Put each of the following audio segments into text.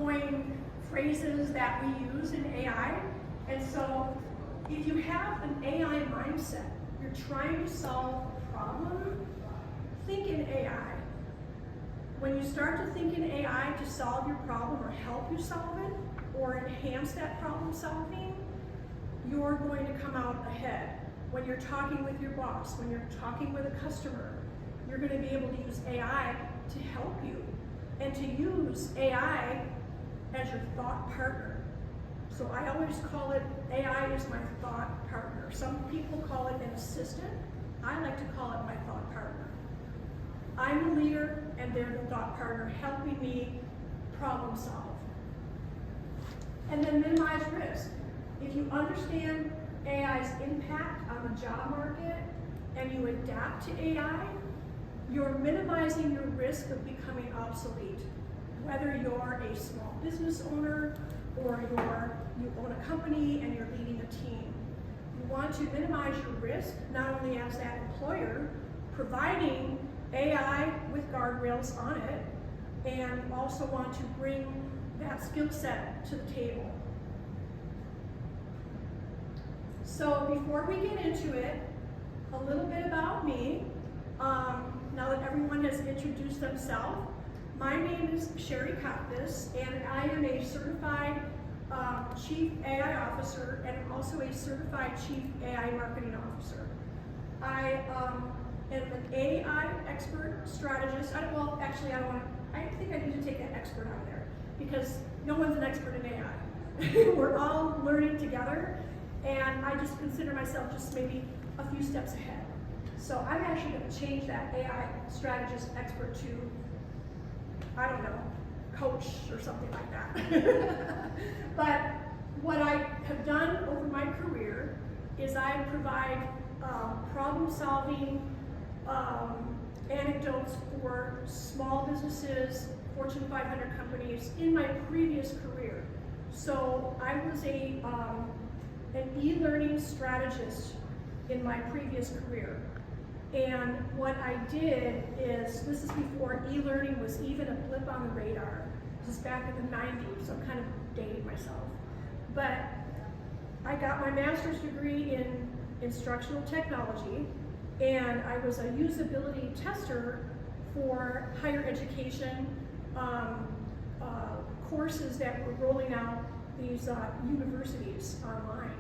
coin phrases that we use in AI. And so if you have an AI mindset, you're trying to solve a problem, think in AI. When you start to think in AI to solve your problem or help you solve it or enhance that problem solving, you're going to come out ahead. When you're talking with your boss, when you're talking with a customer, you're going to be able to use AI to help you and to use AI as your thought partner. So I always call it, AI is my thought partner. Some people call it an assistant. I like to call it my thought partner. I'm the leader and they're the thought partner helping me problem solve. And then minimize risk. If you understand AI's impact on the job market and you adapt to AI, you're minimizing your risk of becoming obsolete. Whether you're a small business owner or you own a company and you're leading a team. You want to minimize your risk, not only as that employer, providing AI with guardrails on it, and also want to bring that skill set to the table. So before we get into it, a little bit about me. Now that everyone has introduced themselves, my name is Sherry Coptis, and I am a certified Chief AI Officer, and I'm also a certified Chief AI Marketing Officer. I am an AI expert strategist. I think I need to take that expert out of there because no one's an expert in AI. We're all learning together, and I just consider myself just maybe a few steps ahead. So I'm actually going to change that AI strategist expert to, I don't know, coach or something like that. But what I have done over my career is I provide problem-solving anecdotes for small businesses, Fortune 500 companies in my previous career. So I was an e-learning strategist in my previous career. And what I did is, this is before e-learning was even a blip on the radar. This is back in the 90s, so I'm kind of dating myself. But I got my master's degree in instructional technology, and I was a usability tester for higher education courses that were rolling out these universities online.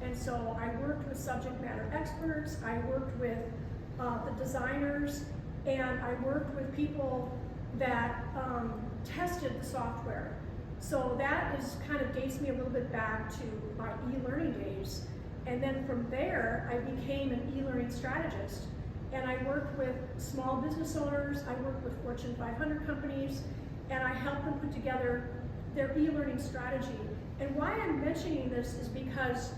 And so I worked with subject matter experts, I worked with the designers, and I worked with people that tested the software. So that is kind of dates me a little bit back to my e-learning days. And then from there, I became an e-learning strategist. And I worked with small business owners, I worked with Fortune 500 companies, and I helped them put together their e-learning strategy. And why I'm mentioning this is because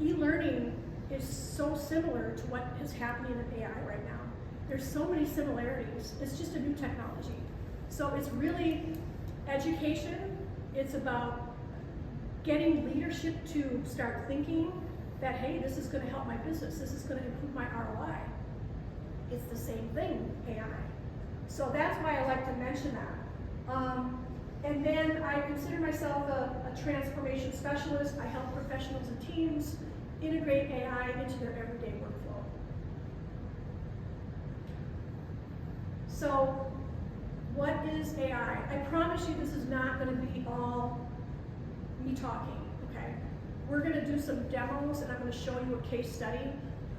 e-learning is so similar to what is happening in AI right now. There's so many similarities. It's just a new technology. So it's really education. It's about getting leadership to start thinking that, hey, this is going to help my business. This is going to improve my ROI. It's the same thing, AI. So that's why I like to mention that. And then I consider myself a transformation specialist. I help professionals and teams integrate AI into their everyday workflow. So what is AI? I promise you this is not going to be all me talking, okay? We're going to do some demos and I'm going to show you a case study,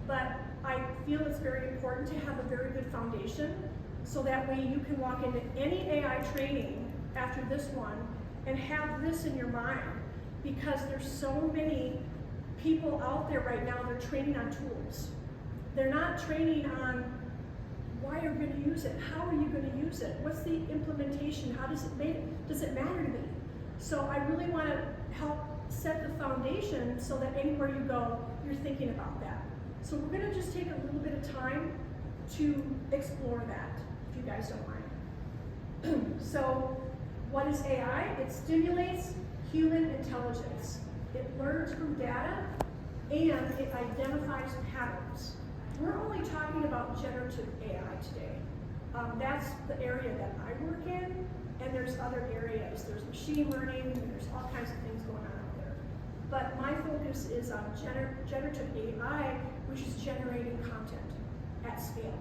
but I feel it's very important to have a very good foundation so that way you can walk into any AI training after this one and have this in your mind, because there's so many people out there right now, they're training on tools. They're not training on why you're going to use it, how are you going to use it, what's the implementation, how does it matter to me? So I really want to help set the foundation so that anywhere you go, you're thinking about that. So we're going to just take a little bit of time to explore that, if you guys don't mind. So what is AI? It stimulates human intelligence. It learns from data, and it identifies patterns. We're only talking about generative AI today. That's the area that I work in, And there's other areas. There's machine learning, and there's all kinds of things going on out there. But my focus is on generative AI, which is generating content at scale.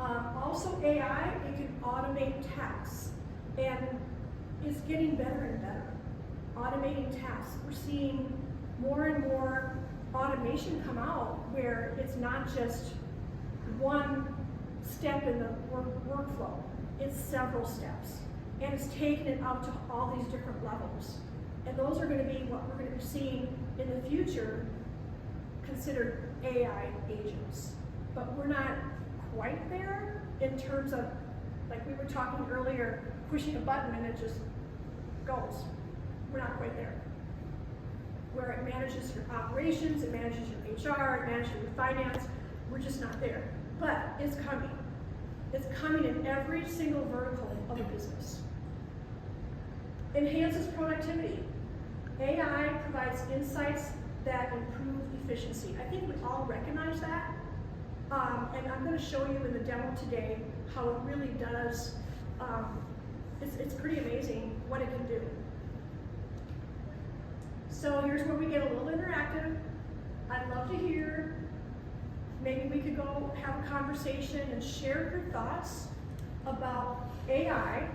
Also AI, it can automate tasks, and it's getting better and better. Automating tasks. We're seeing more and more automation come out where it's not just one step in the workflow. It's several steps, and it's taken it out to all these different levels. And those are going to be what we're going to be seeing in the future, considered AI agents. But we're not quite there in terms of, like we were talking earlier, pushing a button and it just goes. We're not quite there. Where it manages your operations, it manages your HR, it manages your finance, we're just not there. But it's coming. It's coming in every single vertical of a business. Enhances productivity. AI provides insights that improve efficiency. I think we all recognize that. And I'm going to show you in the demo today how it really does. It's pretty amazing what it can do. So here's where we get a little interactive. I'd love to hear. Maybe we could go have a conversation and share your thoughts about AI.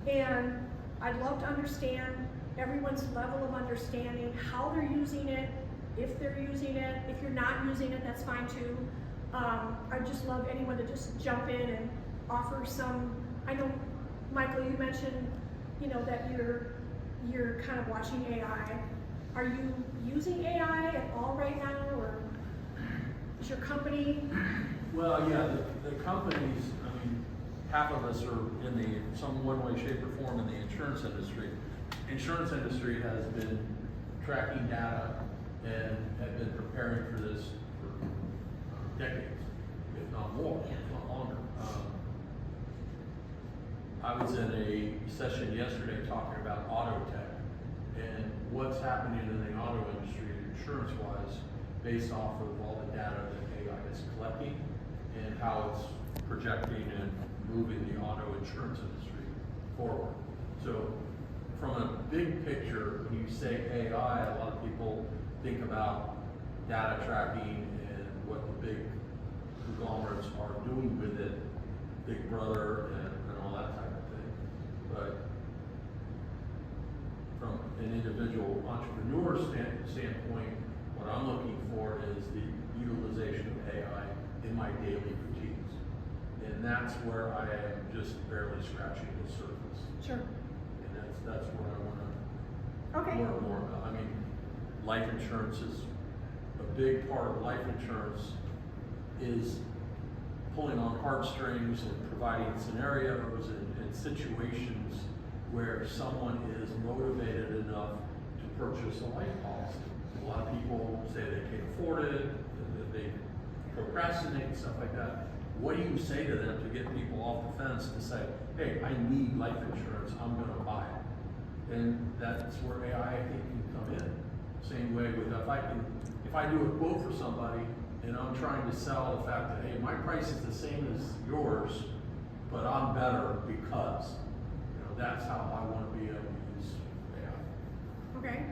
And I'd love to understand everyone's level of understanding, how they're using it, if they're using it. If you're not using it, that's fine too. I'd just love anyone to just jump in and offer some. I know, Michael, you mentioned, that you're kind of watching AI. Are you using AI at all right now, or is your company? Well, yeah, the companies, I mean, half of us are in some one way, shape, or form in the insurance industry. Insurance industry has been tracking data and have been preparing for this for decades, if not more, if not longer. I was in a session yesterday talking about auto tech and what's happening in the auto industry, insurance-wise, based off of all the data that AI is collecting and how it's projecting and moving the auto insurance industry forward. So from a big picture, when you say AI, a lot of people think about data tracking and what the big conglomerates are doing with it, Big Brother and all that type of thing. But from an individual entrepreneur standpoint, what I'm looking for is the utilization of AI in my daily routines. And that's where I am just barely scratching the surface. Sure. And that's what I want to learn more about. I mean, life insurance is a big part of life insurance, is pulling on heartstrings and providing scenarios and situations where someone is motivated enough to purchase a life policy. A lot of people say they can't afford it, that they procrastinate and stuff like that. What do you say to them to get people off the fence to say, hey, I need life insurance, I'm going to buy it? And that's where AI, I think, can come in. Same way with if I do a quote for somebody and I'm trying to sell the fact that, hey, my price is the same as yours, but I'm better because, that's how I want to be able to use AI. Okay.